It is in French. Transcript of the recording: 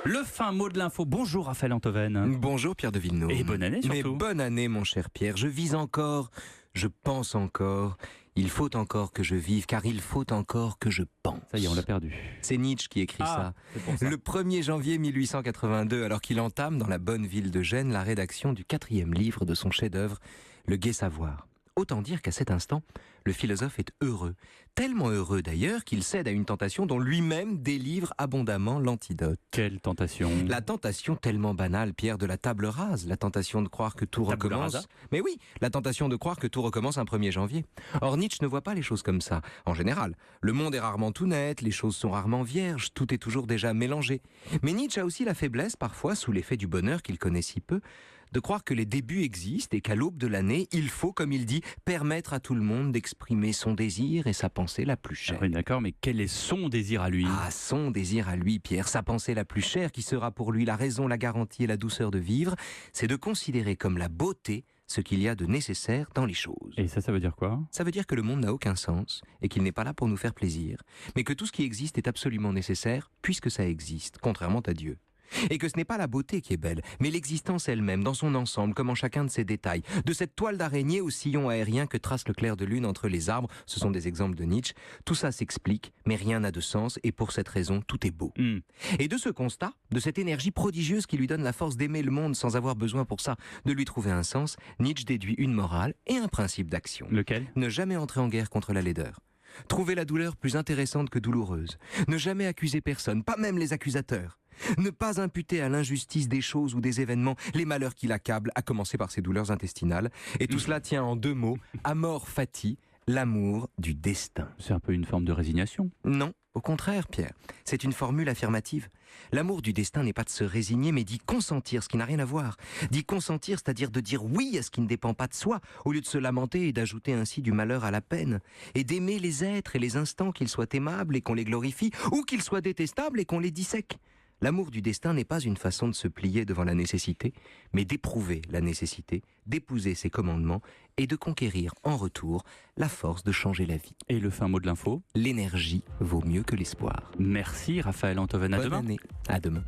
Le fin mot de l'info. Bonjour Raphaël Antoven. Bonjour Pierre de Villeneuve. Et bonne année surtout. Mais bonne année mon cher Pierre, je vis encore, je pense encore, il faut encore que je vive car il faut encore que je pense. Ça y est, on l'a perdu. C'est Nietzsche qui écrit c'est pour ça. Le 1er janvier 1882, alors qu'il entame dans la bonne ville de Gênes la rédaction du 4e livre de son chef-d'œuvre, Le Gai Savoir. Autant dire qu'à cet instant, le philosophe est heureux. Tellement heureux d'ailleurs qu'il cède à une tentation dont lui-même délivre abondamment l'antidote. Quelle tentation. La tentation tellement banale, Pierre, de la table rase. La tentation de croire que tout Tabula recommence. rasa. Mais oui, la tentation de croire que tout recommence un 1er janvier. Or, Nietzsche ne voit pas les choses comme ça. En général, le monde est rarement tout net, les choses sont rarement vierges, tout est toujours déjà mélangé. Mais Nietzsche a aussi la faiblesse, parfois, sous l'effet du bonheur qu'il connaît si peu, de croire que les débuts existent et qu'à l'aube de l'année, il faut, comme il dit, permettre à tout le monde d'exprimer son désir et sa pensée la plus chère. Ah oui, d'accord, mais quel est son désir à lui? Ah, son désir à lui, Pierre, sa pensée la plus chère, qui sera pour lui la raison, la garantie et la douceur de vivre, c'est de considérer comme la beauté ce qu'il y a de nécessaire dans les choses. Et ça veut dire quoi? Ça veut dire que le monde n'a aucun sens et qu'il n'est pas là pour nous faire plaisir, mais que tout ce qui existe est absolument nécessaire puisque ça existe, contrairement à Dieu. Et que ce n'est pas la beauté qui est belle, mais l'existence elle-même, dans son ensemble, comme en chacun de ses détails. De cette toile d'araignée au sillon aérien que trace le clair de lune entre les arbres, ce sont des exemples de Nietzsche, tout ça s'explique, mais rien n'a de sens, et pour cette raison, tout est beau. Et de ce constat, de cette énergie prodigieuse qui lui donne la force d'aimer le monde sans avoir besoin pour ça de lui trouver un sens, Nietzsche déduit une morale et un principe d'action. Lequel? Ne jamais entrer en guerre contre la laideur. Trouver la douleur plus intéressante que douloureuse. Ne jamais accuser personne, pas même les accusateurs. Ne pas imputer à l'injustice des choses ou des événements les malheurs qui l'accablent, à commencer par ses douleurs intestinales. Et tout cela tient en 2 mots, amor fati, l'amour du destin. C'est un peu une forme de résignation. Non, au contraire, Pierre. C'est une formule affirmative. L'amour du destin n'est pas de se résigner, mais d'y consentir, ce qui n'a rien à voir. D'y consentir, c'est-à-dire de dire oui à ce qui ne dépend pas de soi, au lieu de se lamenter et d'ajouter ainsi du malheur à la peine. Et d'aimer les êtres et les instants, qu'ils soient aimables et qu'on les glorifie, ou qu'ils soient détestables et qu'on les dissèque. L'amour du destin n'est pas une façon de se plier devant la nécessité, mais d'éprouver la nécessité, d'épouser ses commandements et de conquérir en retour la force de changer la vie. Et le fin mot de l'info? L'énergie vaut mieux que l'espoir. Merci Raphaël Antoven, à Bonne demain. année. À demain.